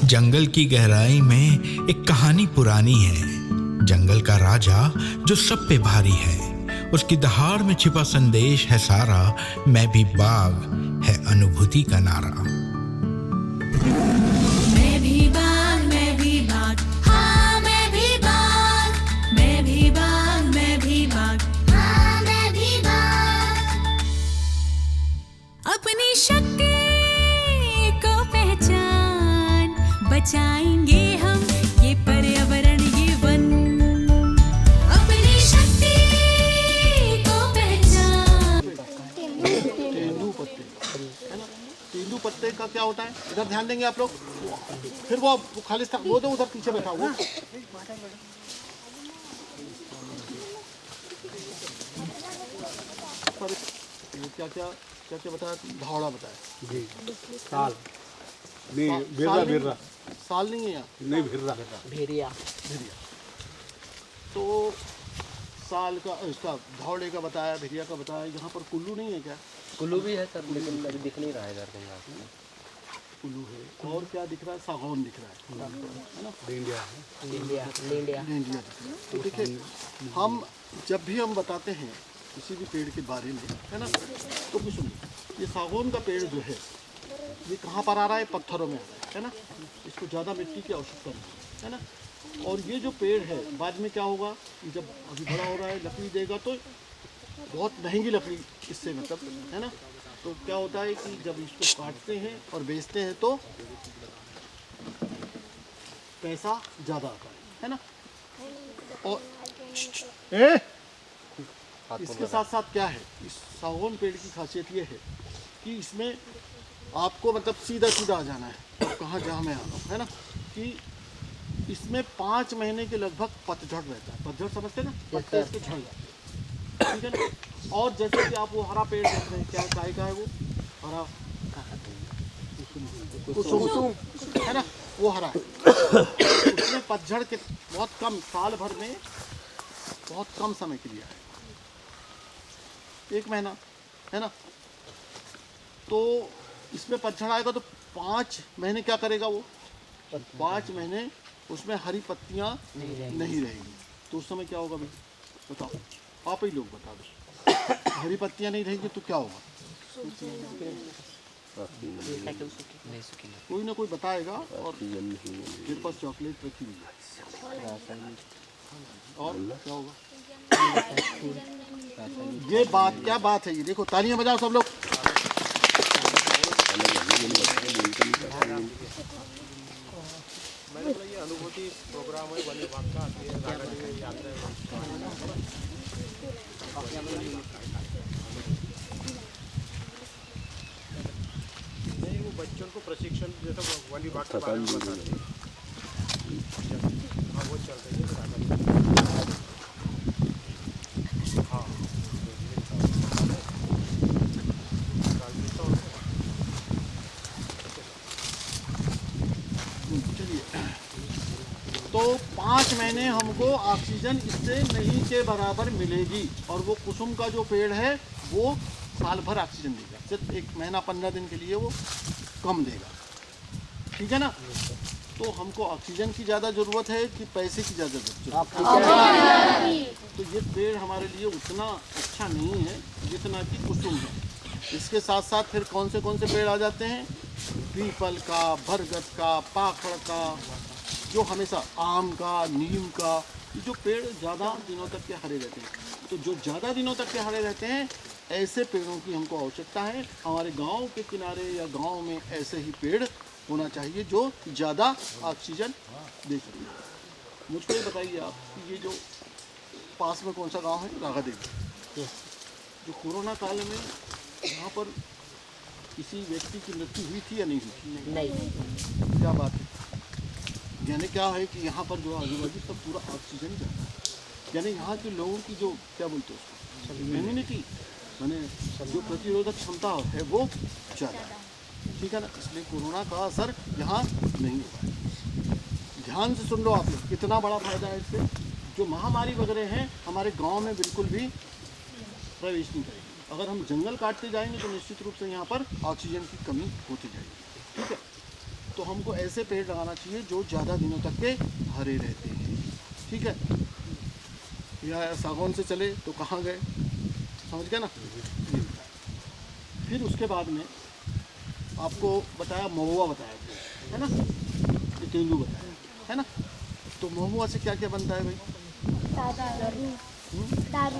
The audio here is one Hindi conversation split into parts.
जंगल की गहराई में एक कहानी पुरानी है। जंगल का राजा जो सब पे भारी है, उसकी दहाड़ में छिपा संदेश है सारा। मैं भी बाघ है अनुभूति का नारा। मैं भी बाघ, मैं भी बाघ, हाँ मैं भी बाघ, मैं भी बाघ, मैं भी बाघ, हाँ मैं भी बाघ। अपनी शक्ति को पहचान, बचाएंगे हम ये पर्यावरण, ये वन। अपनी शक्ति को पहचान। तेंदू पत्ते का क्या होता है, इधर ध्यान देंगे आप लोग। फिर वो खालिस्तान वो तो उधर पीछे बैठा हुआ। क्या क्या क्या क्या बताया, धावड़ा बताया जी। साल नहीं, बिर्रा बिर्रा साल नहीं है यहाँ, नहीं, बिर्रा भेड़िया। भेड़िया। तो साल का, इसका धावड़े का बताया, भेड़िया का बताया। यहाँ पर कुल्लू नहीं है क्या? कुल्लू भी है सर, लेकिन अभी दिख नहीं रहा है इधर कहीं। कुल्लू है। और क्या दिख रहा है? सागौन दिख रहा है ना? इंडिया लेंडिया। इंडिया दिख रहा है। तो देखिए, हम जब भी हम बताते हैं किसी भी पेड़ के बारे में, है ना, तो कुछ सुनिए। ये सागौन का पेड़ जो है, ये कहाँ पर आ रहा है? पत्थरों में आ रहा है ना। इसको ज़्यादा मिट्टी की आवश्यकता नहीं है ना। और ये जो पेड़ है, बाद में क्या होगा, जब अभी बड़ा हो रहा है, लकड़ी देगा तो बहुत महंगी लकड़ी इससे, मतलब, है ना। तो क्या होता है कि जब इसको काटते हैं और बेचते हैं तो पैसा ज़्यादा आता है ना। और इसके साथ साथ क्या है, इस सागौन पेड़ की खासियत ये है कि इसमें आपको मतलब सीधा सीधा आ जाना है। अब कहाँ जहाँ मैं आ रहा हूँ, है ना, कि इसमें 5 महीने के लगभग पतझड़ रहता है। पतझड़ समझते ना, पत्ते इसके झड़ जाते हैं, ठीक है ना। और जैसे कि आप वो हरा पेड़ देख रहे हैं, क्या काय का है वो हरा? कुसुम है ना, वो हरा है। उसमें पतझड़ के बहुत कम, साल भर में बहुत कम समय के लिए है, 1 महीना, है ना। तो इसमें पतझड़ आएगा तो 5 महीने क्या करेगा वो? 5 महीने उसमें हरी पत्तियां नहीं रहेंगी। तो उस समय क्या होगा भाई, बताओ, आप ही लोग बता दो। हरी पत्तियां नहीं रहेंगी तो क्या होगा? कोई ना कोई बताएगा। और मेरे पास चॉकलेट रखी हुई है। और क्या होगा? ये बात, क्या बात है ये, देखो तालियां बजाओ सब लोग। ये अनुभूति प्रोग्राम है वन विभाग का, नहीं, वो बच्चों को प्रशिक्षण जैसा वन विभाग के बारे में बताते हैं। हाँ, वो चल रही है। हाँ, तो 5 महीने हमको ऑक्सीजन इससे नहीं के बराबर मिलेगी। और वो कुसुम का जो पेड़ है वो साल भर ऑक्सीजन देगा, सिर्फ 1 महीना 15 दिन के लिए वो कम देगा, ठीक है ना। तो हमको ऑक्सीजन की ज़्यादा ज़रूरत है कि पैसे की ज़्यादा ज़रूरत है? तो ये पेड़ हमारे लिए उतना अच्छा नहीं है जितना कि कुसुम है। इसके साथ साथ फिर कौन से पेड़ आ जाते हैं? पीपल का, बरगद का, पाखड़ का, जो हमेशा आम का, नीम का, ये जो पेड़ ज़्यादा दिनों तक के हरे रहते हैं। तो जो ज़्यादा दिनों तक के हरे रहते हैं, ऐसे पेड़ों की हमको आवश्यकता है। हमारे गांव के किनारे या गांव में ऐसे ही पेड़ होना चाहिए जो ज़्यादा ऑक्सीजन दे सके। मुझको ये बताइए आप कि ये जो पास में कौन सा गांव है, रागा देवी, जो कोरोना काल में यहाँ पर किसी व्यक्ति की मृत्यु हुई थी या नहीं हुई थी? नहीं। क्या बात है, यानी क्या है कि यहाँ पर जो आजूबाजू सब पूरा ऑक्सीजन जाता है, यानी यहाँ के लोगों की जो क्या बोलते हैं उसको, इम्यूनिटी, माने जो प्रतिरोधक क्षमता है वो ज़्यादा है, ठीक है ना। इसलिए कोरोना का असर यहाँ नहीं हुआ है। ध्यान से सुन लो आप लोग, कितना बड़ा फायदा है इससे। जो महामारी वगैरह हैं हमारे गांव में बिल्कुल भी प्रवेश नहीं करेगी। अगर हम जंगल काटते जाएंगे तो निश्चित रूप से यहाँ पर ऑक्सीजन की कमी होती जाएगी, ठीक है। तो हमको ऐसे पेड़ लगाना चाहिए जो ज़्यादा दिनों तक के हरे रहते हैं। ठीक है, या सागौन से चले तो कहाँ गए, समझ गए ना। ये बताया। फिर उसके बाद में आपको बताया महुआ बताया, है ना, ये तेंदू बताया, है ना। तो महुआ से क्या क्या बनता है भाई? दारू।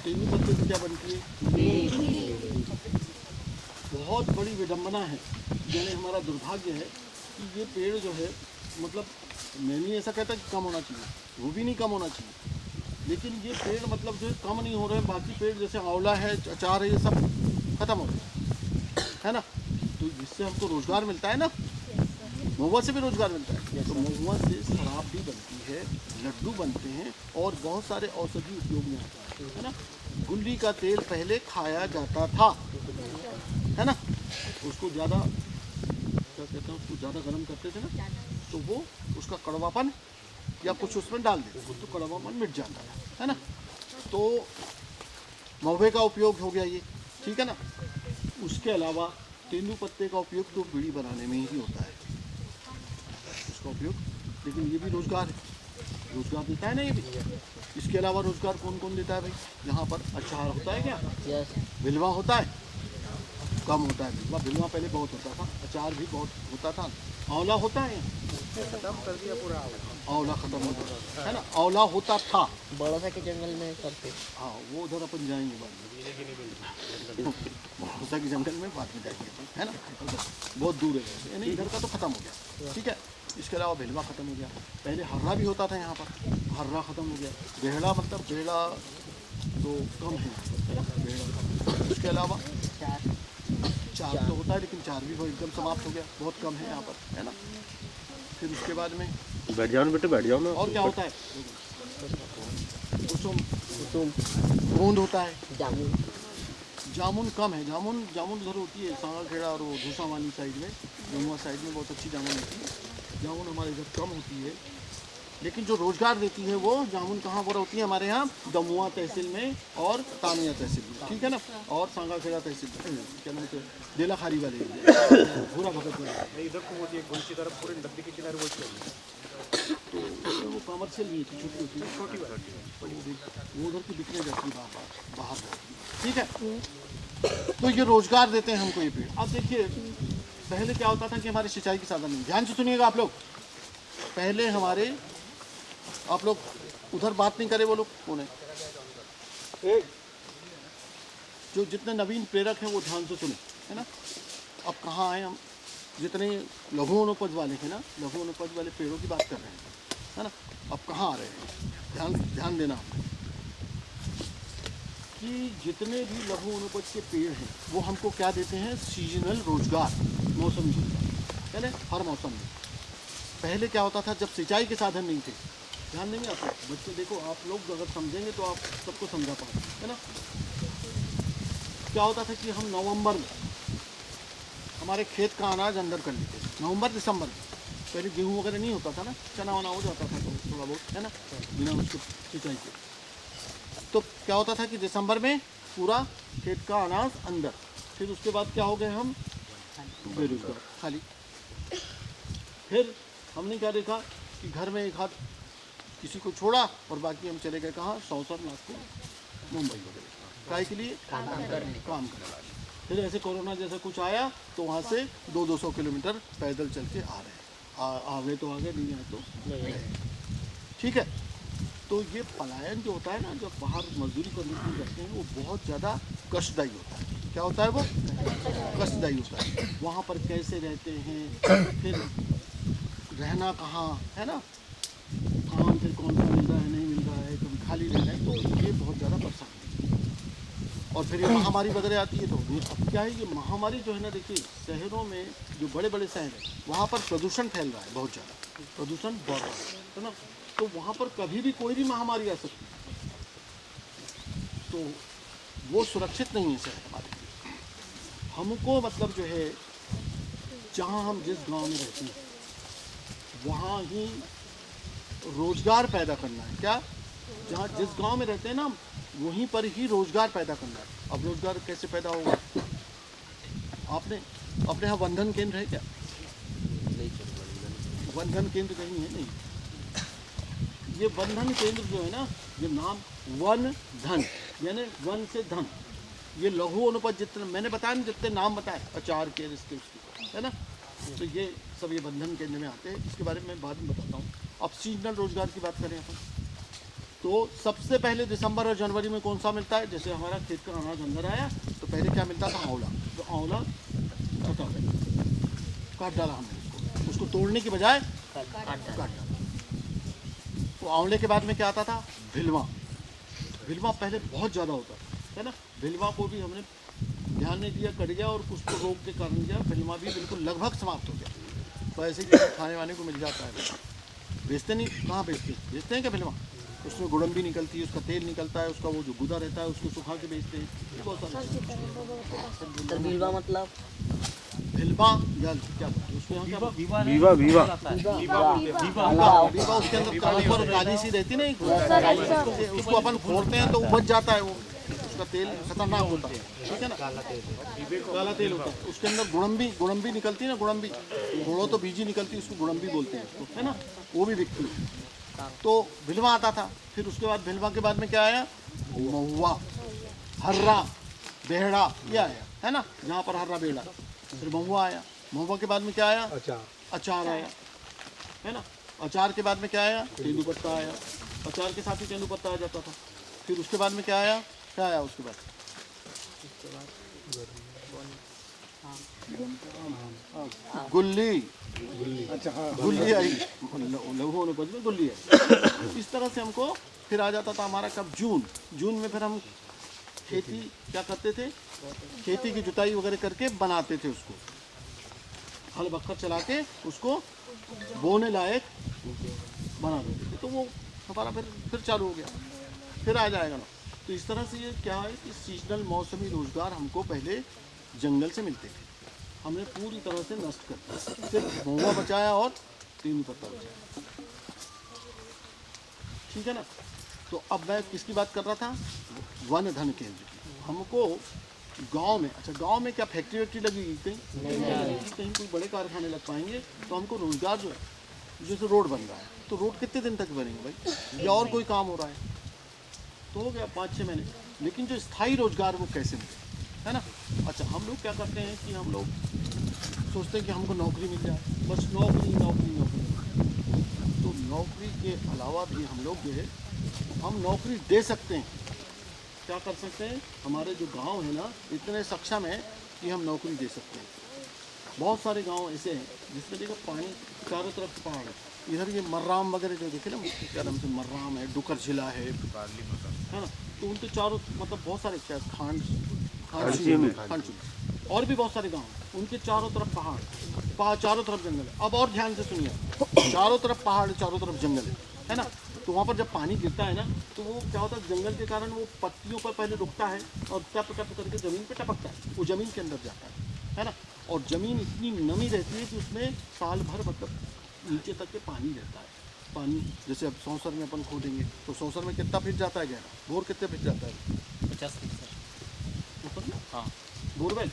तेंदू पत्ते से क्या बनती है? बहुत बड़ी विडंबना है, यानी हमारा दुर्भाग्य है कि ये पेड़ जो है, मतलब मैं नहीं ऐसा कहता कि कम होना चाहिए, वो भी नहीं कम होना चाहिए, लेकिन ये पेड़ मतलब जो है कम नहीं हो रहे हैं। बाकी पेड़ जैसे आंवला है, अचार है, ये सब खत्म हो रहे है ना। तो जिससे हमको रोजगार मिलता है ना, महुआ से भी रोजगार मिलता है। तो महुआ से शराब भी बनती है, लड्डू बनते हैं और बहुत सारे औषधि उपयोग में आता है ना। गुल्ली का तेल पहले खाया जाता था, है ना। उसको ज़्यादा क्या कहते हैं, उसको ज़्यादा गर्म करते थे ना, तो वो उसका कड़वापन या कुछ उसमें डाल देते तो कड़वापन मिट जाता है ना। तो महुए का उपयोग हो गया ये, ठीक है ना। उसके अलावा तेंदू पत्ते का उपयोग तो बीड़ी बनाने में ही होता है, उसका उपयोग, लेकिन ये भी रोजगार है, रोजगार देता है ना ये भी। इसके अलावा रोजगार कौन कौन देता है भाई? यहाँ पर अचार होता है क्या? बिलवा होता है, कम होता है बिलवा पहले बहुत होता था, अचार भी बहुत होता था। आंवला होता है, खत्म कर दिया पूरा। आंवला खत्म होता था, है ना। आंवला होता था बड़ौसा के जंगल में करते। हाँ, वो उधर अपन जाएंगे बाद में, बड़ौसा के जंगल में बाद में जाएंगे, है ना, बहुत दूर है, यानी इधर का तो खत्म हो गया, ठीक है। इसके अलावा बेलवा खत्म हो गया, पहले हर्रा भी होता था यहाँ पर, हर्रा खत्म हो गया। बेहड़ा मतलब बेहड़ा तो कम है ना, बेहड़ा। इसके अलावा चार तो होता है, लेकिन चार भी एकदम समाप्त हो गया, बहुत कम है यहाँ पर, है ना। फिर उसके बाद में बैठ जाओ ना बेटे, बैठ जाओ ना। और क्या होता है? कुसुम, गोंद होता है, जामुन कम है, जामुन उधर होती है सांगाखेड़ा और वो धूसा वाली साइड में, जमुआ साइड में बहुत अच्छी जामुन होती है। जामुन हमारे इधर कम होती है, लेकिन जो रोजगार देती है वो जामुन कहाँ पर होती है? हमारे यहाँ दमुआ तहसील में और तामिया तहसील में, ठीक है ना, और सांगाखेड़ा तहसील में, क्या नाम है, देलाखारी वाले भूरा भगत वाले। इधर को होती है गुलची तरफ, पूरे नदी के किनारे वो तो वो कमर्शियल नहीं थी, छोटी होती है, छोटी वाली, वो उधर की बिकने जाती है बाहर, ठीक है। तो ये रोजगार देते हैं हमको ये पेड़। अब देखिए, पहले क्या होता था कि हमारे सिंचाई के साधन नहीं, ध्यान से सुनिएगा आप लोग। पहले हमारे, आप लोग उधर बात नहीं करे, वो लोग कौन है, जो जितने नवीन प्रेरक हैं वो ध्यान से सुने, है ना। अब कहाँ आए हम, जितने लघु वनोपज वाले हैं ना, लघु वनोपज वाले पेड़ों की बात कर रहे हैं, है ना। अब कहाँ आ रहे हैं, ध्यान देना कि जितने भी लघु वनोपज के पेड़ हैं वो हमको क्या देते हैं? सीजनल रोजगार, मौसमी रोजगार, पहले हर मौसम में। पहले क्या होता था, जब सिंचाई के साधन नहीं थे, ध्यान देंगे आप लोग, बच्चे देखो, आप लोग अगर समझेंगे तो आप सबको समझा पाएंगे, है ना। क्या होता था कि हम नवंबर में हमारे खेत का अनाज अंदर कर लेते थे, नवंबर दिसंबर में। पहले गेहूँ वगैरह नहीं होता था ना, चना वना हो जाता था तो थोड़ा बहुत, है ना, बिना उसको सिंचाई के। तो क्या होता था कि दिसंबर में पूरा खेत का अनाज अंदर, फिर उसके बाद क्या हो गए हम? बेरोजगार, खाली। फिर हमने क्या देखा कि घर में एक हाथ किसी को छोड़ा और बाकी हम चले गए कहाँ? सौसर, नागपुर, मुंबई वगैरह, काय के लिए? काम करने। फिर ऐसे कोरोना जैसा कुछ आया तो वहाँ से 200 किलोमीटर पैदल चल के आ रहे हैं, आ गए तो आ गए, नहीं आए तो नहीं, ठीक है। तो ये पलायन जो होता है ना, जब बाहर मजदूरी करने के लिए जाते हैं, वो बहुत ज़्यादा कष्टदायी होता है। क्या होता है वो? कष्टदायी होता है। वहाँ पर कैसे रहते हैं, फिर रहना कहाँ, है ना, काम फिर कौन सा मिल रहा है, नहीं मिल रहा है, कभी खाली रह रहे हैं, तो ये बहुत ज़्यादा परेशानी। और फिर ये महामारी वगैरह आती है, तो अब क्या है, ये महामारी जो है ना, देखिए शहरों में, जो बड़े बड़े शहर हैं, वहाँ पर प्रदूषण फैल रहा है, बहुत ज़्यादा प्रदूषण बढ़ रहा है ना। तो वहाँ पर कभी भी कोई भी महामारी आ सकती है, तो वो सुरक्षित नहीं है शहर हमारे लिए। हमको मतलब जो है, जहाँ हम जिस गांव में रहते हैं वहाँ ही रोजगार पैदा करना है। क्या? जहाँ जिस गांव में रहते हैं ना, वहीं पर ही रोजगार पैदा करना है। अब रोजगार कैसे पैदा होगा? आपने अपने यहाँ वंधन केंद्र है क्या? वंधन केंद्र कहीं है नहीं। ये वंधन केंद्र जो है ना, ये नाम वन धन यानी वन से धन, ये लघु अनुपात जितने मैंने बताया ना, जितने नाम बताए अचार के इसके उसके, है ना, तो ये सब ये बंधन केंद्र में आते हैं। इसके बारे में बाद में बताता हूँ। अब सीजनल रोजगार की बात करें अपन, तो सबसे पहले दिसंबर और जनवरी में कौन सा मिलता है? जैसे हमारा खेत का अनाज अंदर आया तो पहले क्या मिलता था? आंवला। तो आंवला काट डाला हमने, उसको तोड़ने की बजाय काट डाला। तो आंवले के बाद में क्या आता था? भिलवा। भिलवा पहले बहुत ज़्यादा होता है ना। भिलवा को भी हमने ध्यान नहीं दिया, कट गया, और कुछ तो रोग के कारण क्या भिलवा भी बिल्कुल लगभग समाप्त हो गया। तो ऐसे ही खाने वाने को मिल जाता है। बेचते नहीं, कहाँ बेचते हैं क्या भिलवा? उसमें गुड़म्बी निकलती है, उसका तेल निकलता है, उसका वो जो गुदा रहता है उसको सुखा के बेचते हैं। बहुत सारे सर भिलवा मतलब भिलवा या क्या बोलते हैं उसको यहाँ क्या? वीवा उसके अंदर ऊपर काली सी रहती है ना, उसको अपन फोड़ते हैं तो उपज जाता है वो, उसका तेल खतरनाक होता है, ठीक है ना, काला तेल होता है। उसके अंदर गुड़म्बी निकलती है ना, गुड़म्बी गुड़ो तो बीजी निकलती है, उसको गुड़म्बी बोलते हैं उसको, है ना, वो भी बिकती है। तो भिलवा आता था। फिर उसके बाद भिलवा के बाद में क्या आया? महुआ, हर्रा, बेहड़ा, ये आया, है ना, जहाँ पर हर्रा बेहड़ा। फिर महुआ आया। महुआ के बाद में क्या आया? अचार आया, है ना। अचार के बाद में क्या आया? तेंदूपत्ता आया। अचार के साथ ही तेंदूपत्ता आ जाता था। फिर उसके बाद में क्या आया? क्या आया उसके बाद? गुल्ली। अच्छा हाँ, गुल्ली आई, लघु अनुपज में गुल्ली आई। इस तरह से हमको फिर आ जाता था हमारा कब? जून में फिर हम खेती क्या करते थे? खेती की जुताई वगैरह करके बनाते थे उसको, हल बखर चला के उसको बोने लायक बना देते थे। तो वो हमारा फिर चालू हो गया, फिर आ जाएगा ना। तो इस तरह से ये क्या है कि सीजनल मौसमी रोजगार हमको पहले जंगल से मिलते थे, हमने पूरी तरह से नष्ट कर दिया। सिर्फ महुआ बचाया और तेंदूपत्ता बचाया, ठीक है ना। तो अब मैं किसकी बात कर रहा था? वन धन केंद्र की। हमको गांव में, अच्छा गांव में क्या फैक्ट्री वैक्ट्री लगी कहीं कोई बड़े कारखाने लग पाएंगे तो हमको रोजगार जो है, जैसे रोड बन रहा है तो रोड कितने दिन तक बनेंगे भाई? या और कोई काम हो रहा है तो हो गया 5-6 महीने। लेकिन जो स्थायी रोजगार वो कैसे मिले, है ना। अच्छा हम लोग क्या करते हैं कि हम लोग सोचते हैं कि हमको नौकरी मिल जाए, बस नौकरी। तो नौकरी के अलावा भी हम लोग जो है हम नौकरी दे सकते हैं। क्या कर सकते हैं? हमारे जो गांव है ना इतने सक्षम है कि हम नौकरी दे सकते हैं। बहुत सारे गांव ऐसे हैं जिसमें देखो पानी चारों तरफ से पहाड़ है। इधर ये मर्राम वगैरह जो देखे ना, क्या नाम से मर्राम है, डुकर झिला है ना, तो उनके चारों मतलब बहुत सारे क्या खांड और भी बहुत सारे गांव, उनके चारों तरफ पहाड़, चारों तरफ जंगल है। अब और ध्यान से सुनिए, चारों तरफ पहाड़, चारों तरफ जंगल है ना। तो वहाँ पर जब पानी गिरता है ना तो वो क्या होता है, जंगल के कारण वो पत्तियों पर पहले रुकता है और टप टप करके ज़मीन पे टपकता है, वो ज़मीन के अंदर जाता है ना। और ज़मीन इतनी नमी रहती है कि उसमें साल भर मतलब नीचे तक के पानी रहता है। पानी जैसे अब सौसर में अपन खोदेंगे तो सौसर में कितना फीट जाता है गहरा? बोर कितने फीट जाता है? 50 फीट सर। ऊपर में? हाँ बोरवेल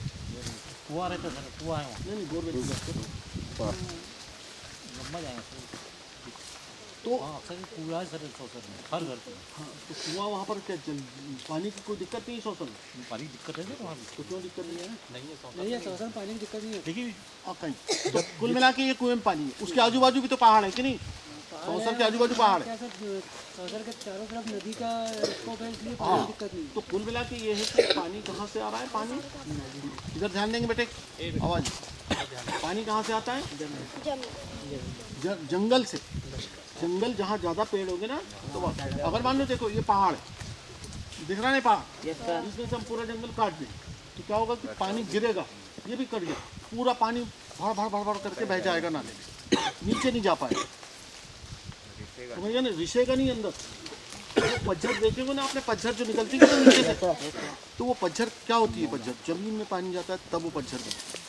कुआ रहता सर, कुआ है वहाँ। नहीं बोरवेल लंबा जाएगा सर। तो हाँ सर कुआ है सर सौसर में, हर घर पे। हाँ तो कुआँ वहाँ पर क्या पानी की कोई दिक्कत नहीं है सौसर में? पानी की दिक्कत है सर वहाँ तो क्यों दिक्कत नहीं है? नहीं है सौसर पानी की दिक्कत नहीं है। देखिए कहीं तो कुल मिला के ये कुएं में पानी है, उसके आजू बाजू भी तो पहाड़ है कि नहीं? सौसर के आजू बाजू पहाड़ है। सौसर के चारों तरफ नदी का स्कोप है, इसलिए हाँ दिक्कत नहीं। तो कुल मिला के ये है कि पानी कहाँ से आ रहा है? पानी इधर ध्यान देंगे बेटे, आवाज़। पानी कहाँ से आता है? जंगल से। जंगल जहाँ ज़्यादा पेड़ होंगे ना तो अगर मान लो देखो ये पहाड़ है, दिख रहा नहीं पहाड़, इसमें से हम पूरा जंगल काट दें तो क्या होगा कि पानी गिरेगा, ये भी कट गया, पूरा पानी भड़ करके बह जाएगा नाले में, नीचे नहीं जा पाएगा, समझिए ना, रिसेगा नहीं अंदर। वो पज्झर देखेंगे ना आपने, पज्झर जो निकलती है ना नीचे से, तो वो पज्झर क्या होती है? पज्झर जमीन में पानी जाता है तब वो पज्झर बनता है।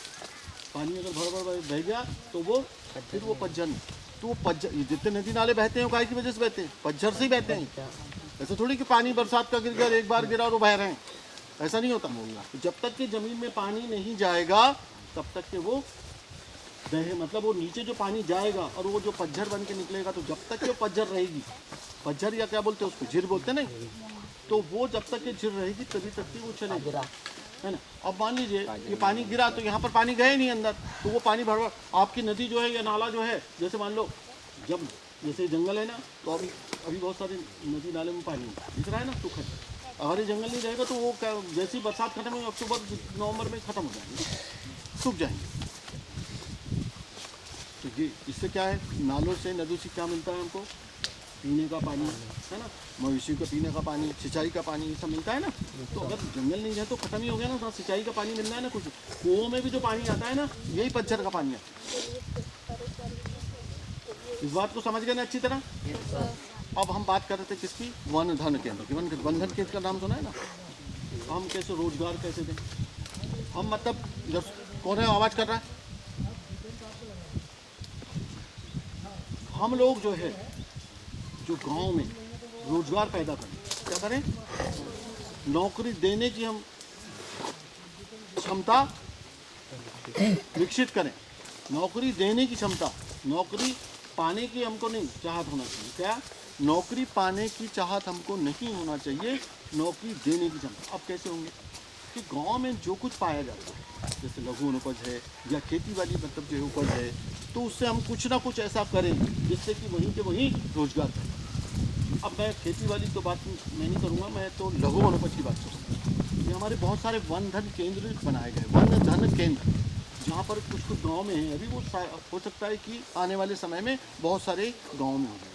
पानी अगर भड़ बह गया तो वो फिर वो पज्झर नहीं, तो वो पज्झर, जितने नदी नाले बहते हैं वो काय की वजह से बहते हैं? पज्झर से ही बहते हैं। ऐसा थोड़ी कि पानी बरसात का गिर गया, एक बार गिरा और वो बह रहे हैं, ऐसा नहीं होता। तो जब तक कि ज़मीन में पानी नहीं जाएगा तब तक के वो बहे, मतलब वो नीचे जो पानी जाएगा और वो जो पतझर बन के निकलेगा, तो जब तक कि वो पतझर रहेगी, पतझर या क्या बोलते हैं उसको, झीर बोलते हैं ना, तो वो जब तक कि झीर रहेगी तभी तक की वो चलेगी, है ना। अब मान लीजिए ये पानी गिरा तो यहाँ पर पानी गए नहीं अंदर, तो वो पानी भर आपकी नदी जो है या नाला जो है, जैसे मान लो जब जैसे जंगल है ना, तो अभी बहुत सारे नदी नाले में पानी दिख रहा है ना, सूखा। अगर ये जंगल नहीं रहेगा तो वो क्या, जैसे ही बरसात खत्म होगी अक्टूबर नवंबर में ख़त्म हो जाएंगे, सूख जाएंगे। तो ये इससे क्या है, नालों से नदियों से क्या मिलता है हमको, पीने का पानी, है ना, मवेशी को पीने का पानी, सिंचाई का पानी, ये सब मिलता है ना। तो अगर जंगल नहीं है तो खत्म ही हो गया ना, तो सिंचाई का पानी मिलना है ना। कुछ कुओं में भी जो पानी आता है ना, यही पतझर का पानी आता है। इस बात को समझ गए ना अच्छी तरह। अब हम बात कर रहे थे किसकी, वन धन केंद्र की। वन धन केंद्र का नाम सुना है ना। हम कैसे रोजगार कैसे दें, हम मतलब जब कौन है आवाज़ कर रहा है, हम लोग जो है जो गांव में रोजगार पैदा करें, क्या करें, नौकरी देने की हम क्षमता विकसित करें। नौकरी देने की क्षमता, नौकरी पाने की हमको नहीं चाहत होना चाहिए। क्या, नौकरी पाने की चाहत हमको नहीं होना चाहिए, नौकरी देने की क्षमता। अब कैसे होंगे कि गांव में जो कुछ पाया जाता है, जैसे लघु उपज है या खेती बाड़ी मतलब जो उपज है, तो उससे हम कुछ ना कुछ ऐसा करें जिससे कि वहीं के वहीं रोजगार करें। अब मैं खेती वाली तो बात मैं नहीं करूँगा, मैं तो लघु वनोपज की बात करूँगा। ये हमारे बहुत सारे वन धन केंद्र बनाए गए, वन धन केंद्र, जहाँ पर कुछ कुछ गाँव में है। अभी वो हो सकता है कि आने वाले समय में बहुत सारे गाँव में हो जाए।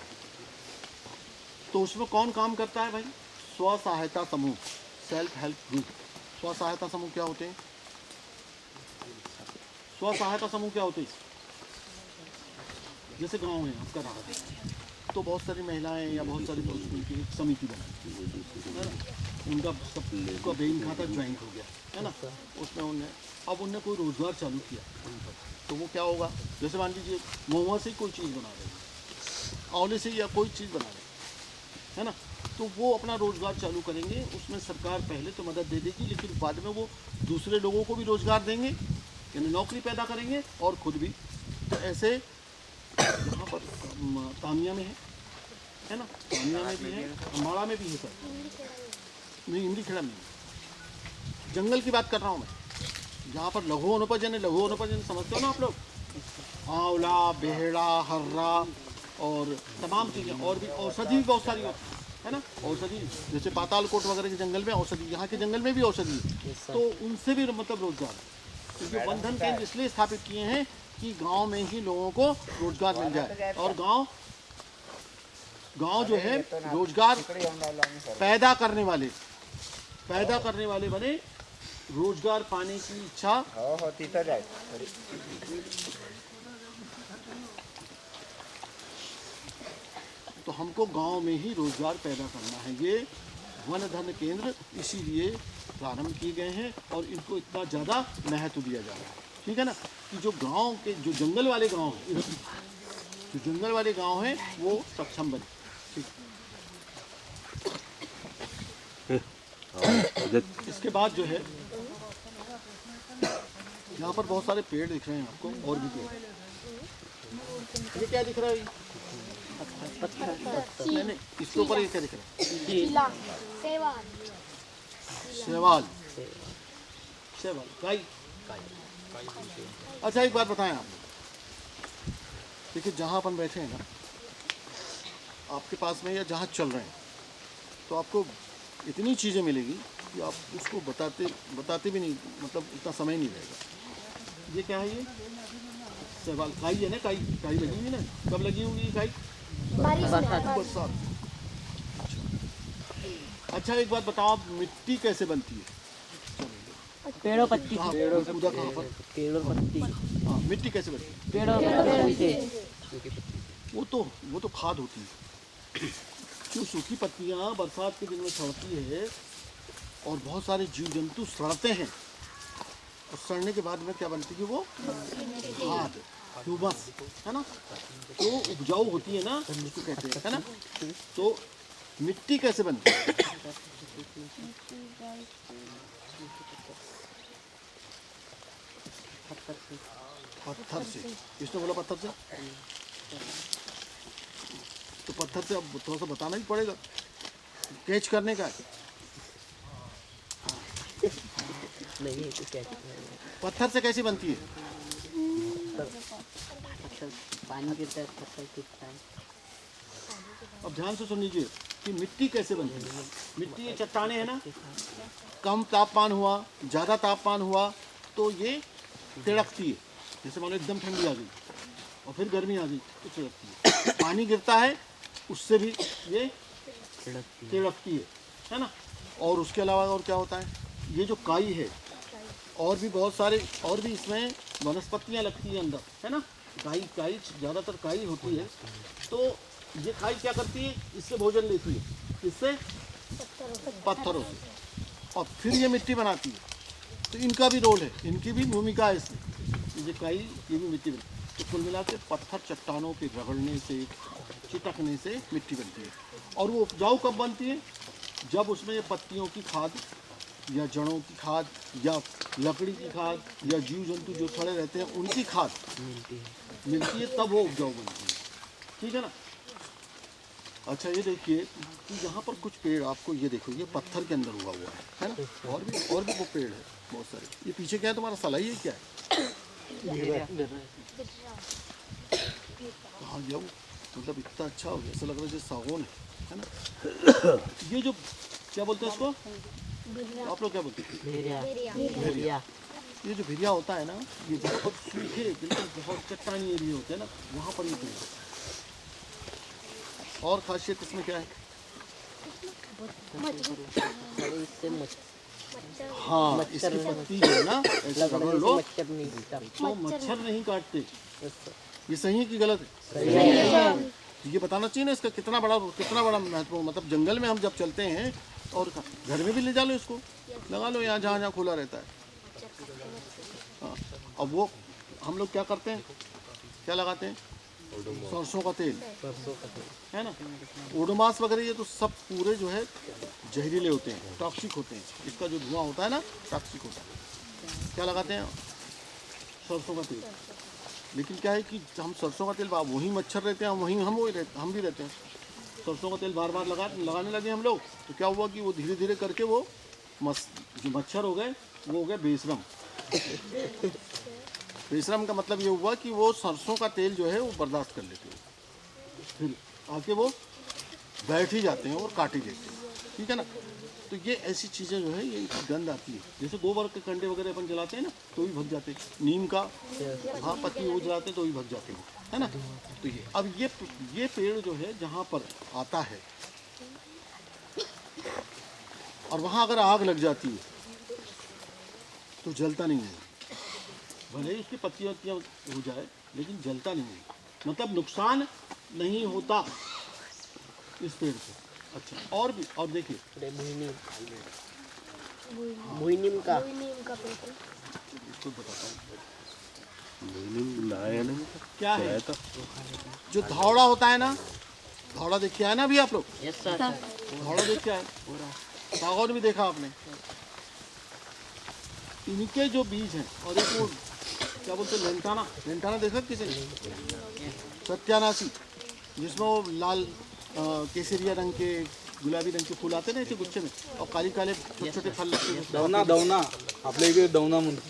तो उसमें कौन काम करता है भाई, स्व सहायता समूह, सेल्फ हेल्प ग्रुप। स्व सहायता समूह क्या होते हैं, स्व सहायता समूह क्या होते हैं, जैसे गाँव है आपका रहा तो बहुत सारी महिलाएं या बहुत सारी पुरुष मिलकर एक समिति बनाई, है ना। उनका सबका बैंक खाता ज्वाइंट हो गया, है ना। उसमें उनने कोई रोज़गार चालू किया, तो वो क्या होगा, जैसे मान लीजिए महुआ से कोई चीज़ बना रहे हैं, आंवले से या कोई चीज़ बना रहे हैं, है ना। तो वो अपना रोज़गार चालू करेंगे, उसमें सरकार पहले तो मदद दे देगी, लेकिन बाद में वो दूसरे लोगों को भी रोज़गार देंगे, यानी नौकरी पैदा करेंगे और खुद भी। तो ऐसे यहाँ पर तामिया में है ना, तामिया में भी है, अम्बाड़ा में भी है सर, नहीं इमली खेड़ा में। जंगल की बात कर रहा हूँ मैं, जहाँ पर लघु वनोपज यानी समझते हो ना आप लोग, आंवला, बेहड़ा, हर्रा और तमाम चीज़ें, और भी औषधि भी बहुत सारी होती है ना। औषधि जैसे पातालकोट वगैरह के जंगल में औषधि, यहाँ के जंगल में भी औषधि है, तो उनसे भी मतलब रोजगार है। क्योंकि वन धन केंद्र इसलिए स्थापित किए हैं कि गांव में ही लोगों को रोजगार मिल जाए, और गांव जो है रोजगार पैदा करने वाले बने, रोजगार पाने की इच्छा होती तो जाए। तो हमको गांव में ही रोजगार पैदा करना है। ये वन धन केंद्र इसीलिए प्रारंभ किए गए हैं और इनको इतना ज़्यादा महत्व दिया जा रहा है, ठीक है ना। कि जो गांव के जो जंगल वाले गांव हैं वो सक्षम बने, ठीक। इसके बाद जो है यहाँ पर बहुत सारे पेड़ दिख रहे हैं आपको, और भी पेड़। ये क्या दिख रहा है, नहीं इसके ऊपर ये क्या दिख रहा है, शैवाल, गाय। अच्छा एक बात बताएं आप, देखिए जहाँ अपन बैठे हैं ना, आपके पास में या जहाँ चल रहे हैं, तो आपको इतनी चीज़ें मिलेगी कि आप उसको बताते भी नहीं, मतलब उतना समय नहीं रहेगा। ये क्या है, ये शैवाल, काई है ना, काई लगी हुई ना, कब लगी हुई काई, बरसात। अच्छा एक बात बताओ, आप मिट्टी कैसे बनती है, पेड़ों पत्ती, कूदा कहाँ पर, पेड़ों पत्ती, हाँ मिट्टी कैसे बनती है, पेड़ों पत्ती, वो तो खाद होती है। जो सूखी पत्तियाँ बरसात के दिन में सड़ती है और बहुत सारे जीव जंतु सड़ते हैं, और सड़ने के बाद में क्या बनती है, वो खाद, ह्यूमस, है ना, तो उपजाऊ होती है ना, उसको कहते हैं, है ना। तो मिट्टी कैसे बनती है, पत्थर से। किसने बोला पत्थर से? तो पत्थर से अब थोड़ा सा बताना ही पड़ेगा, कैच करने का है। नहीं है तो क्या पत्थर से कैसी बनती है? पत्थर पानी गिरता है, पत्थर टूटता है। अब ध्यान से सुन लीजिए कि मिट्टी कैसे बनती है। मिट्टी ये चट्टाने हैं ना, कम तापमान हुआ, ज़्यादा तापमान हुआ तो ये तिड़कती है। जैसे मान लो एकदम ठंडी आ गई और फिर गर्मी आ गई तो तिड़कती है। पानी गिरता है उससे भी ये तिड़कती है ना। और उसके अलावा और क्या होता है, ये जो काई है, और भी बहुत सारे और भी इसमें वनस्पतियाँ लगती हैं अंदर, है ना। काई ज़्यादातर काई होती है। तो ये काई क्या करती है, इससे भोजन लेती है, इससे पत्थरों से, और फिर ये मिट्टी बनाती है। तो इनका भी रोल है, इनकी भी भूमिका है इसमें। ये काई, ये भी मिट्टी बनती है। तो कुल मिला के पत्थर चट्टानों के रगड़ने से, चिटकने से मिट्टी बनती है। और वो उपजाऊ कब बनती है, जब उसमें पत्तियों की खाद या जड़ों की खाद या लकड़ी की खाद या जीव जंतु जो खड़े रहते हैं उनकी खाद मिलती है, तब वो उपजाऊ बनती है। ठीक है ना। अच्छा ये देखिए कि यहाँ पर कुछ पेड़ आपको, ये देखो ये पत्थर के अंदर हुआ हुआ है ना। और भी वो पेड़ है बहुत सारे। ये पीछे क्या है तुम्हारा, सलाई है क्या है? कहाँ गया वो, मतलब इतना अच्छा हो गया, ऐसा लग रहा है जैसे सागौन है ना। ये जो क्या बोलते हैं इसको, आप लोग क्या बोलते हैं? भेड़िया। ये जो भेड़िया होता है ना, ये बहुत सूखे बिल्कुल बहुत चट्टानी एरिया होते हैं ना, वहाँ पर ये पेड़। और खासियत इसमें क्या है? हाँ, इसकी पत्ती जो है ना ऐसे रगड़ लो तो मच्छर नहीं काटते। ये सही है कि गलत है? ये बताना चाहिए ना इसका कितना बड़ा महत्व। मतलब जंगल में हम जब चलते हैं और घर में भी ले जा लो, इसको लगा लो यहाँ जहाँ खुला रहता है। हाँ, अब वो हम लोग क्या करते हैं, क्या लगाते हैं? सरसों का तेल है ना। ओडोमास वगैरह ये तो सब पूरे जो है जहरीले होते हैं, टॉक्सिक होते हैं। इसका जो धुआं होता है ना टॉक्सिक होता है। क्या लगाते हैं? सरसों का तेल। लेकिन क्या है कि हम सरसों का तेल, वही मच्छर रहते हैं, वहीं हम भी रहते हैं। सरसों का तेल बार बार लगाने लगे हम लोग, तो क्या हुआ कि वो धीरे धीरे करके वो जो मच्छर हो गए वो हो गए बेशरम। बेशरम का मतलब ये हुआ कि वो सरसों का तेल जो है वो बर्दाश्त कर लेते हैं, फिर आके वो बैठ ही जाते हैं और काट ही देते हैं। ठीक है ना। तो ये ऐसी चीज़ें जो है ये इनकी गंध आती है। जैसे गोबर के कंडे वगैरह अपन जलाते हैं ना तो भी भग जाते हैं, नीम का हाँ पत्ती वो जलाते हैं तो भी भग जाते हैं, है ना। तो ये अब ये पेड़ जो है जहाँ पर आता है और वहाँ अगर आग लग जाती है तो जलता नहीं है। भले ही उसकी पत्तियाँ हो जाए लेकिन जलता नहीं है, मतलब नुकसान नहीं होता इस पेड़ को। अच्छा और भी, और देखिए मोहिनीम का इसको बताता हूँ क्या है। जो धावड़ा होता है ना, धावड़ा देख के आए ना अभी आप लोग? Yes sir. धावड़ा देख के आए, सागौन भी देखा आपने। इनके जो बीज हैं और एक वो क्या बोलते हैं लेंटाना देखा किसी? सत्यानाशी, जिसमें वो लाल केसरिया रंग के गुलाबी रंग के फूल आते ना ऐसे गुच्छे में, और काले काले छोटे छोटे फल लगते हैं। दवना आपल्या इकडे दवना म्हणतात।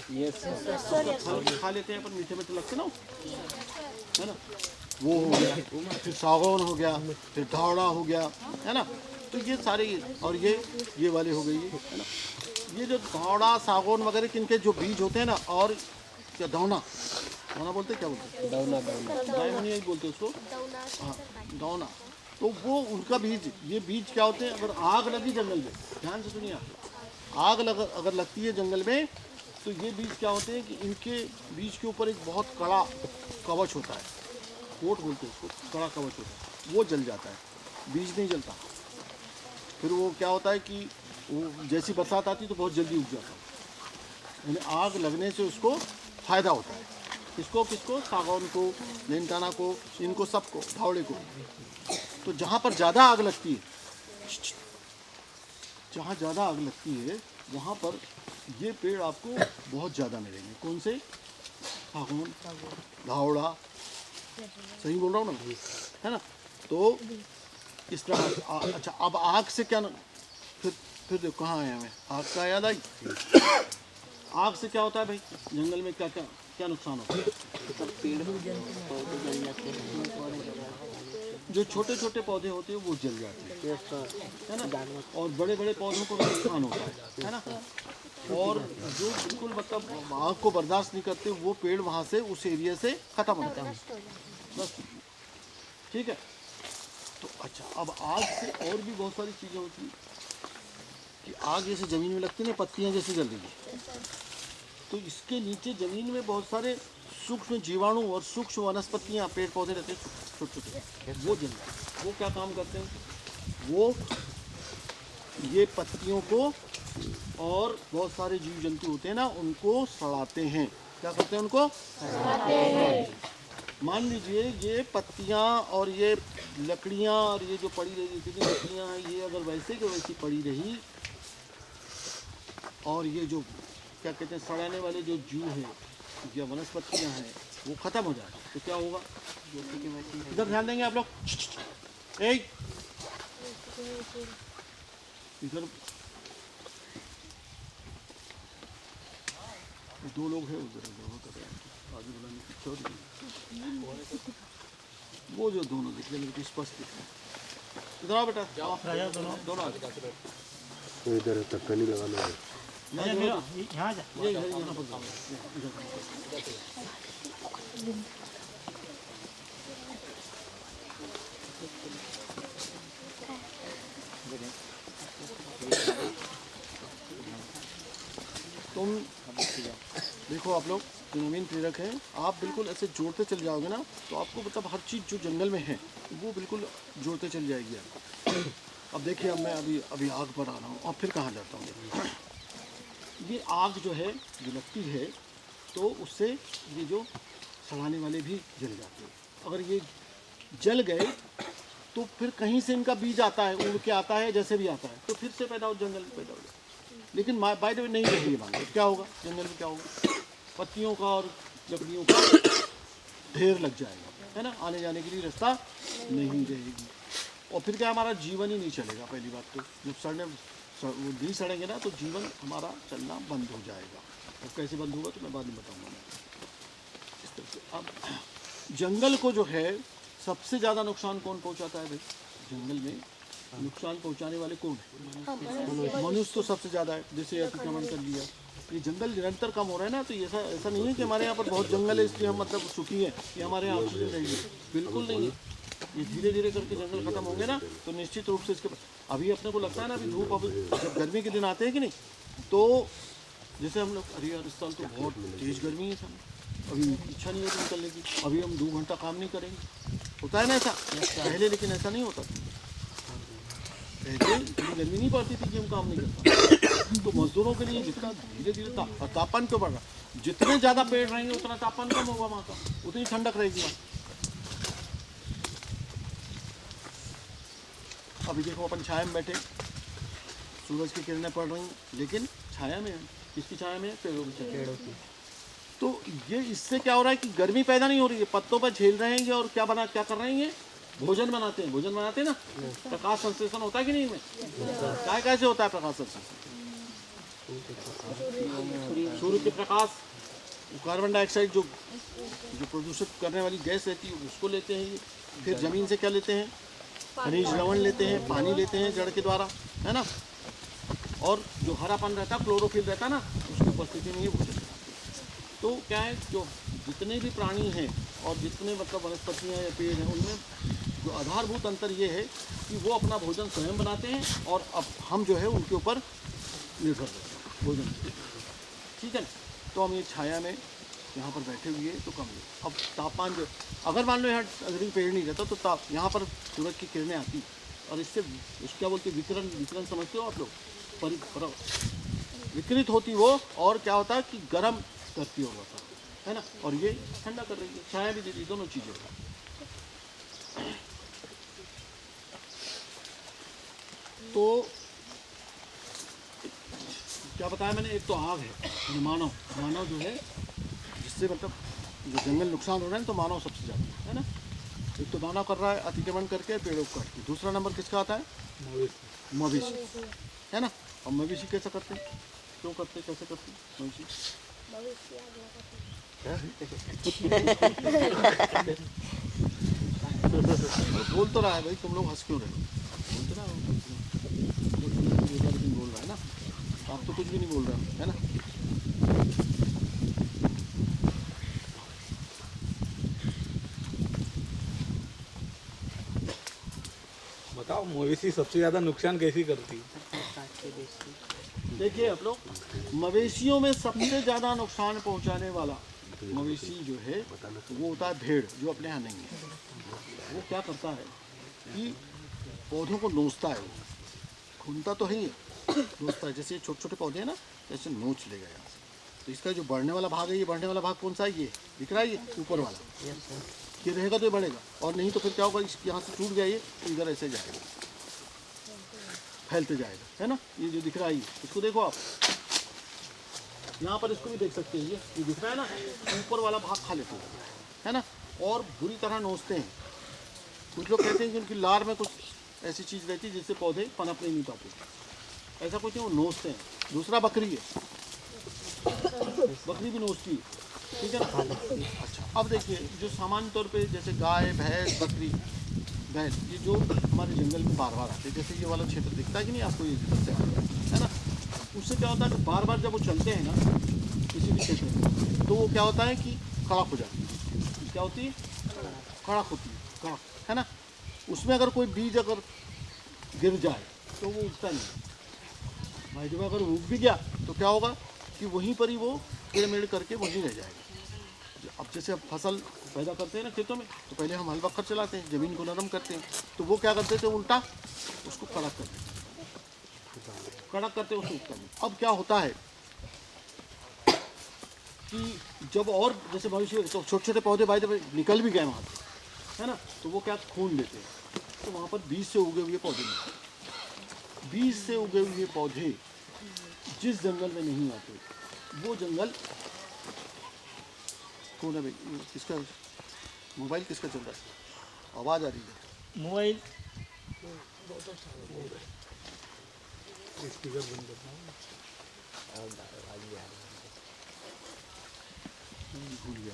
फल खा लेते हैं पर मीठे मीठे लगते ना, है ना। वो हो गया, फिर सागौन हो गया, फिर धावड़ा हो गया, है ना। तो ये सारे, और ये वाले हो गई, है ना। ये जो धावड़ा सागौन वगैरह किनके जो बीज होते हैं ना, और क्या दौना बोलते हैं, क्या बोलते हैं? दायमनी बोलते हैं उसको, हाँ दौना। तो वो उनका बीज, ये बीज क्या होते हैं? अगर आग लगी जंगल में, ध्यान से सुनिए, आग अगर लगती है जंगल में तो ये बीज क्या होते हैं कि इनके बीज के ऊपर एक बहुत कड़ा कवच होता है, कोट बोलते हैं उसको, कड़ा कवच होता है, वो जल जाता है, बीज नहीं जलता। फिर वो क्या होता है कि वो जैसी बरसात आती है तो बहुत जल्दी उग जाता है, यानी आग लगने से उसको फ़ायदा होता है। किसको? सागौन को, लेंटाना को, इनको सबको, धावड़े को। तो जहाँ पर ज़्यादा आग लगती है, वहाँ पर ये पेड़ आपको बहुत ज़्यादा मिलेंगे। कौन से? फागुन, धावड़ा, सही बोल रहा हूँ ना, है ना। तो इस प्रकार अच्छा, अब आग से क्या फिर देखो कहाँ आए हमें, आग का याद आई। आग से क्या होता है भाई, जंगल में क्या क्या क्या नुकसान होता है? पेड़ पौधे जल जाते हैं, जो छोटे छोटे पौधे होते हैं वो जल जाते हैं, है ना, और बड़े बड़े पौधों को भी नुकसान होता है ना। और जो बिल्कुल मतलब आग को बर्दाश्त नहीं करते वो पेड़ वहाँ से उस एरिया से खत्म हो जाते हैं, बस, ठीक है। तो अच्छा, अब आग से और भी बहुत सारी चीज़ें होती हैं कि आग जैसे ज़मीन में लगती है ना, पत्तियाँ जैसे जल रही है, तो इसके नीचे ज़मीन में बहुत सारे सूक्ष्म जीवाणु और सूक्ष्म वनस्पतियाँ, पेड़ पौधे रहते हैं छोटे छोटे, वो जल रहे हैं। वो क्या काम करते हैं, वो ये पत्तियों को और बहुत सारे जीव जंतु होते हैं ना, उनको सड़ाते हैं। क्या करते हैं, उनको सड़ाते हैं। मान लीजिए ये पत्तियाँ और ये लकड़ियाँ और ये जो पड़ी रही जितनी लकड़ियाँ हैं, ये अगर वैसे की वैसी पड़ी रही और ये जो क्या कहते हैं सड़ाने वाले जो जीव हैं या वनस्पतियाँ हैं वो ख़त्म हो जाए तो क्या होगा? इधर ध्यान देंगे आप लोग, एक इधर दो लोग हैं उधर आगे बुलाने की छोड़, वो जो दोनों दिख रहे हैं स्पष्ट दिख रहे हैं। इधर आओ बेटा, दोनों इधर तक्कनी लगा लो। यहाँ पर तुम देखो, आप लोग जो नवीन प्रेरक हैं, आप बिल्कुल ऐसे जोड़ते चल जाओगे ना तो आपको मतलब हर चीज़ जो जंगल में है वो बिल्कुल जोड़ते चल जाएगी आपको। अब देखिए, अब मैं अभी आग पर आ रहा हूँ और फिर कहाँ जाता हूँ। ये आग जो है जो लगती है तो उससे ये जो सड़ाने वाले भी जल जाते हैं। अगर ये जल गए तो फिर कहीं से इनका बीज आता है, उड़ के आता है, जैसे भी आता है तो फिर से पैदा हो, जंगल में पैदा हो जाए। लेकिन बाय द वे नहीं रहेगी बात, तो क्या होगा जंगल में, क्या होगा, पत्तियों का और लकड़ियों का ढेर लग जाएगा, है ना, आने जाने के लिए रास्ता नहीं रहेगी। और फिर क्या, हमारा जीवन ही नहीं चलेगा। पहली बात तो जब वो नहीं सड़ेंगे ना तो जीवन हमारा चलना बंद हो जाएगा। और कैसे बंद होगा तो मैं बाद में बताऊँगा मैं इस तरह से। अब जंगल को जो है सबसे ज़्यादा नुकसान कौन पहुँचाता है भाई? जंगल में नुकसान पहुँचाने वाले कौन है? मनुष्य तो सबसे ज़्यादा है। जैसे अतिक्रमण कर लिया, ये जंगल निरंतर कम हो रहा है ना, तो ऐसा नहीं है कि हमारे यहाँ पर बहुत जंगल है इसलिए हम मतलब सुखी है, ये हमारे यहाँ ऑक्सीजन रहेगी, बिल्कुल नहीं है। ये धीरे धीरे करके जंगल खत्म होंगे ना तो निश्चित रूप से इसके अभी अपने को लगता है ना, अभी धूप, अब जब गर्मी के दिन आते हैं कि नहीं, तो जैसे हम लोग अरे यार इस साल तो बहुत तेज़ गर्मी है, सब अभी इच्छा नहीं होती निकलने की, अभी हम 2 घंटा काम नहीं करेंगे, होता है ना ऐसा पहले, लेकिन ऐसा नहीं होता। पहले इतनी गर्मी नहीं पड़ती थी कि हम काम नहीं करते। तो मजदूरों के लिए जितना धीरे धीरे तापमान क्यों बढ़ रहा, जितने ज़्यादा पेड़ रहेंगे उतना तापमान कम होगा वहाँ का, उतनी ठंडक रहेगी वहाँ। अभी देखो अपन छाया में बैठे, सूरज की किरणें पड़ रही लेकिन छाया में है। किसकी छाया में है? पेड़ों की छाया। तो ये इससे क्या हो रहा है कि गर्मी पैदा नहीं हो रही है, पत्तों पर झेल रहे हैं और क्या कर रहे हैं, भोजन बनाते हैं। भोजन बनाते हैं ना, प्रकाश संश्लेषण होता है कि नहीं? में क्या कैसे होता है प्रकाश संश्लेषण? सूर्य के प्रकाश, कार्बन डाइऑक्साइड जो प्रदूषित करने वाली गैस रहती है उसको लेते हैं, फिर जमीन से क्या लेते हैं? खनिज लवण लेते हैं, पानी लेते हैं जड़ के द्वारा, है ना, और जो हरापन रहता है, क्लोरोफिल रहता है ना, उसकी उपस्थिति में ये भोजन बनाते हैं। तो क्या है, जो जितने भी प्राणी हैं और जितने मतलब वनस्पतियाँ या पेड़ हैं, उनमें जो आधारभूत अंतर ये है कि वो अपना भोजन स्वयं बनाते हैं और अब हम जो है उनके ऊपर निर्भर रहते हैं भोजन, ठीक है। तो हम ये छाया में यहाँ पर बैठे हुए तो कम है। अब तापमान जो, अगर मान लो यहाँ अगर पेड़ नहीं रहता तो यहाँ पर सूरज की किरणें आती और इससे क्या बोलते हैं, विकिरण समझते हो आप लोग, विकिरित होती वो, और क्या होता है कि गर्म करती होगा, है ना, और ये ठंडा कर रही है, छाया भी देती, दोनों चीज़ें। तो क्या बताया मैंने, एक तो आग है, मानव जो है जिससे मतलब जो जंगल नुकसान हो रहा है तो मानव सबसे ज़्यादा है ना। एक तो मानव कर रहा है अतिक्रमण करके पेड़ों को काट के, दूसरा नंबर किसका आता है? मवेशी, है ना। और मवेशी कैसे करते हैं, क्यों करते, कैसे करते हैं मवेशी? बोल तो रहा है भाई, तुम लोग हंस क्यों रहे हो? बोल तो रहा बोल रहा है ना, आप तो कुछ भी नहीं बोल रहे हो, है ना। बताओ मवेशी सबसे ज्यादा नुकसान कैसी करती है? देखिए आप लोग, मवेशियों में सबसे ज़्यादा नुकसान पहुंचाने वाला मवेशी जो है वो होता है भेड़, जो अपने यहाँ नहीं है। वो क्या करता है कि पौधों को नोचता है, वो घूमता तो है ही है, नोचता है। जैसे छोटे छोटे पौधे हैं ना, जैसे नोच लेगा यहाँ से। तो इसका जो बढ़ने वाला भाग है, ये बढ़ने वाला भाग कौन सा है? ये दिख रहा है, ये ऊपर वाला, ये रहेगा तो ये बढ़ेगा, और नहीं तो फिर क्या होगा, इस यहाँ से टूट गया ये, तो इधर ऐसे जाएगा, फैलते जाएगा, है ना। ये जो दिख रहा है, इसको देखो आप, यहाँ पर इसको भी देख सकते हैं, ये दिख रहा है ना, ऊपर वाला भाग खा लेते हैं, है ना, और बुरी तरह नोचते हैं। कुछ लोग कहते हैं कि उनकी लार में कुछ ऐसी चीज़ रहती है जिससे पौधे पनप नहीं पाते, ऐसा कुछ नहीं, वो नोचते हैं। दूसरा बकरी है, बकरी भी नोचती है, ठीक है ना। अच्छा, अब देखिए, जो सामान्य तौर पे जैसे गाय, भैंस, बकरी, बैल, ये जो हमारे जंगल में बार बार आते हैं, जैसे ये वाला क्षेत्र दिखता है कि नहीं आपको, ये सबसे है ना। उससे क्या होता है कि बार बार जब वो चलते हैं ना किसी भी क्षेत्र में, तो वो क्या होता है कि कड़क हो जाती है। क्या होती है? कड़क होती है, कड़क, है ना। उसमें अगर कोई बीज अगर गिर जाए तो वो उगता नहीं भाई। जब अगर उग भी गया तो क्या होगा कि वहीं पर ही वो टेढ़-मेढ़ करके वहीं रह जाएगा। अब जैसे अब फसल पैदा करते हैं ना खेतों में, तो पहले हम हल बखर चलाते हैं, ज़मीन को नरम करते हैं, तो वो क्या करते थे, उल्टा उसको कड़क कर देते, कड़क करते उसको उगता नहीं। अब क्या होता है कि जब और जैसे भविष्य तो छोटे छोटे पौधे भाई जब निकल भी गए वहाँ से, है ना, तो वो क्या खून देते हैं, तो वहाँ पर बीज से उगे हुए पौधे नहीं, बीज से उगे हुए पौधे जिस जंगल में नहीं आते, वो जंगल कौन है भाई? किसका मोबाइल किसका चल रहा है? आवाज़ आ रही है मोबाइल स्पीकर बंद करना। भूल गया।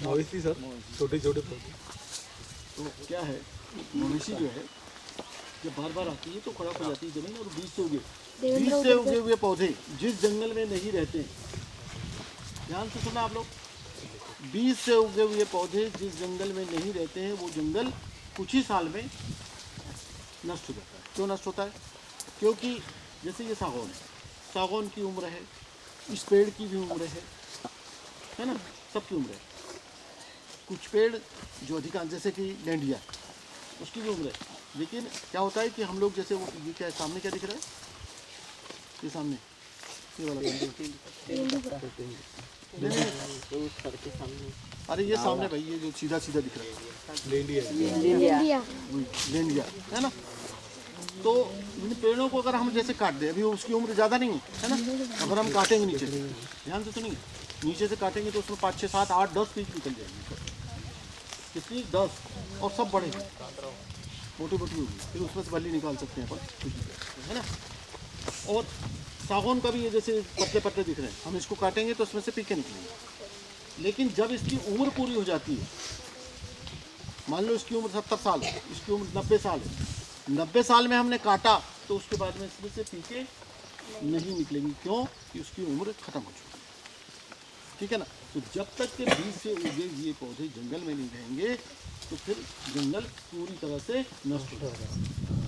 मवेशी सर, छोटे छोटे पौधे। तो क्या है, मवेशी जो है जब बार बार आती है तो खराब हो जाती है जमीन, और बीज से उगे हुए पौधे जिस जंगल में नहीं रहते, ध्यान से सुना आप लोग, बीज से उगे हुए पौधे जिस जंगल में नहीं रहते हैं, वो जंगल कुछ ही साल में नष्ट हो जाता है। क्यों नष्ट होता है? क्योंकि जैसे ये सागौन है, सागौन की उम्र है, इस पेड़ की भी उम्र है ना, सबकी उम्र है। कुछ पेड़ जो अधिकांश जैसे कि लेंडिया, उसकी भी उम्र है। लेकिन क्या होता है कि हम लोग जैसे वो, ये क्या है सामने, क्या दिख रहा है, ये सामने ये वाला अरे ये सामने भाई, ये जो सीधा सीधा दिख रहा है लेंडिया, है ना। तो इन पेड़ों को अगर हम जैसे काट दें, अभी उसकी उम्र ज़्यादा नहीं है ना, अगर हम काटेंगे नीचे से, ध्यान से सुनिए, नीचे से काटेंगे तो उसमें 5, 6, 7, 8, 10 पीस निकल जाएंगे, कितनी 10, और सब बड़े मोटी मोटी होगी, फिर उसमें से बल्ली निकाल सकते हैं अपन, है ना। और सागौन का भी ये जैसे पतले पतले दिख रहे हैं, हम इसको काटेंगे तो उसमें से पीके निकलेंगे। लेकिन जब इसकी उम्र पूरी हो जाती है, मान लो इसकी उम्र 70 साल है, इसकी उम्र 90 साल है, 90 साल में हमने काटा तो उसके बाद में इसमें से पीके नहीं निकलेंगी। क्यों? कि उसकी उम्र खत्म हो चुकी है, ठीक है ना। तो जब तक के बीज से उगे हुए पौधे जंगल में नहीं रहेंगे तो फिर जंगल पूरी तरह से नष्ट हो जाएगा।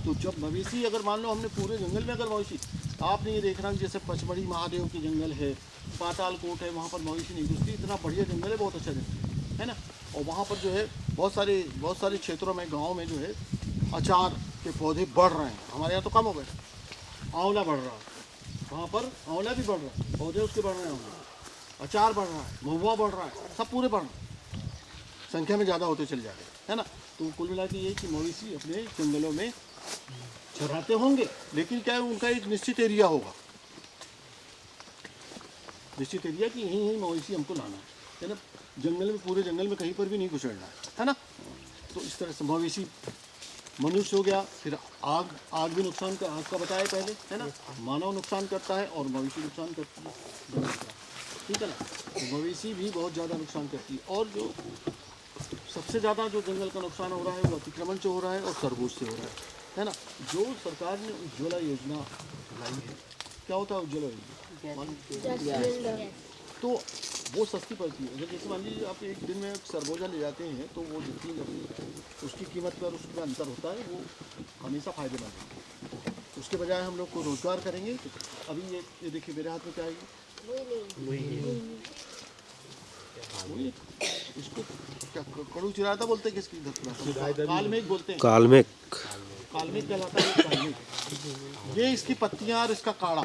तो जब मवेशी, अगर मान लो हमने पूरे जंगल में अगर मवेशी, आपने ये देखना कि जैसे पचमढ़ी महादेव की जंगल है, पातालकोट है, वहाँ पर मवेशी नहीं घुसती, इतना बढ़िया जंगल है, बहुत अच्छा जंगल है ना। और वहाँ पर जो है बहुत सारे क्षेत्रों में, गाँव में जो है अचार के पौधे बढ़ रहे हैं। हमारे यहाँ तो कम हो गए, आंवला बढ़ रहा है, वहाँ पर आंवला भी बढ़ रहा है, पौधे उसके बढ़ रहे हैं, अचार बढ़ रहा है, महुआ बढ़ रहा है, सब पूरे बढ़ रहे हैं, संख्या में ज़्यादा होते चले जा रहे हैं, है ना। तो कुल मिला के ये कि मवेशी अपने जंगलों में चराते होंगे, लेकिन क्या है, उनका एक निश्चित एरिया होगा, निश्चित एरिया कि यहीं यहीं मवेशी हमको लाना है ना। जंगल में, पूरे जंगल में कहीं पर भी नहीं घुसड़ना है ना। तो इस तरह से मवेशी, मनुष्य हो गया, फिर आग भी नुकसान का, आग का बताया पहले है ना। मानव नुकसान करता है और मवेशी नुकसान करती है जंगल का, ठीक है ना। तो मवेशी भी बहुत ज़्यादा नुकसान करती है। और जो सबसे ज़्यादा जो जंगल का नुकसान हो रहा है वो अतिक्रमण से हो रहा है और तरबूज से हो रहा है ना। जो सरकार ने उज्ज्वला योजना लाई है, क्या होता है उज्ज्वला योजना? तो वो सस्ती पड़ती है। अगर जैसे मान लीजिए आप एक दिन में सरबोजा ले जाते हैं तो वो जितनी उसकी कीमत पर उसका अंतर होता है, वो हमेशा फ़ायदेमंद है। उसके बजाय हम लोग को रोज़गार करेंगे। तो अभी ये देखिए मेरे हाथ में क्या है, वही इसको क्या कड़ू चिराता बोलते हैं, किसकी कालमेघ बोलते हैं। कालमेघ कालमेघ कहलाता है कालमेघ। ये इसकी पत्तियाँ और इसका काढ़ा,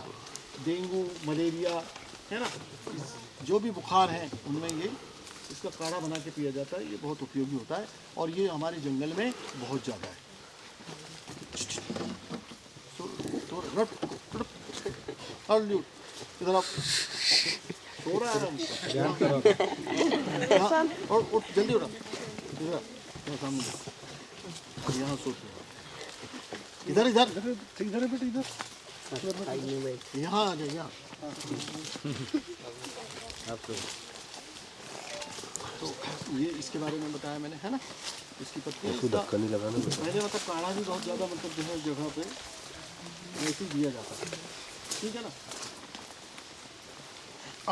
डेंगू, मलेरिया है ना, जो भी बुखार है उनमें ये इसका काढ़ा बना के पिया जाता है। ये बहुत उपयोगी होता है और ये हमारे जंगल में बहुत ज़्यादा है। तो इधर आप सो रहा है आराम से। और जल्दी उठा, इधर सामने यहाँ सो, इधर इधर इधर है बेटा, इधर यहाँ आ जाए यहाँ। तो ये इसके बारे में बताया मैंने है ना। इसकी पत्ती धक्का नहीं लगाना। पहले मतलब काढ़ा भी बहुत ज़्यादा मतलब जो है जगह पे वैसे ही दिया जाता है, ठीक है ना।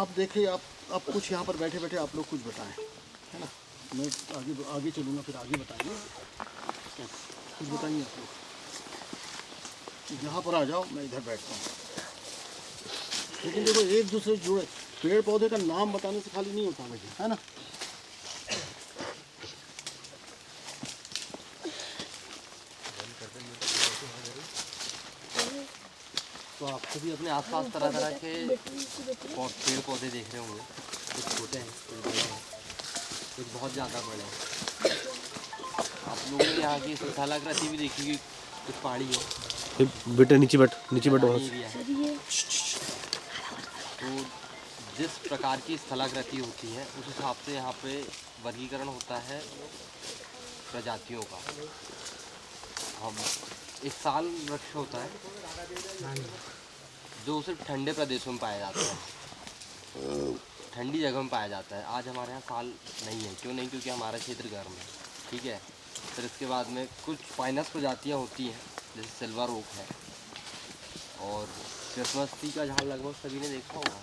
आप देखिए, आप कुछ यहाँ पर बैठे बैठे आप लोग कुछ बताएं है ना। मैं आगे चलूँगा, फिर आगे बताइए, कुछ बताइए आप लोग। यहाँ पर आ जाओ, मैं इधर बैठता हूँ। लेकिन देखो एक दूसरे से जुड़े, पेड़ पौधे का नाम बताने से खाली नहीं होता मुझे, है ना। तो आपको भी अपने आसपास तरह तरह के पेड़ पौधे देख रहे होंगे। कुछ छोटे हैं, कुछ बड़े हैं, कुछ बहुत ज़्यादा बड़े हैं। आप लोगों ने यहाँ की स्थलाकृति भी देखी कि कुछ पहाड़ी है। बेटा नीचे बैठ, नीचे बैठो। एरिया है। तो जिस प्रकार की स्थलाकृति होती है उस हिसाब से यहाँ पे वर्गीकरण होता है प्रजातियों का। हम एक साल वृक्ष होता है जो सिर्फ ठंडे प्रदेशों में पाया जाता है, ठंडी जगह में पाया जाता है। आज हमारे यहाँ साल नहीं है। क्यों नहीं? क्योंकि हमारा क्षेत्र गर्म है, ठीक है। फिर इसके बाद में कुछ फाइनस प्रजातियाँ होती हैं जैसे सिल्वर ओक है, और क्रिसमस ट्री का झाड़ लगभग सभी ने देखा होगा।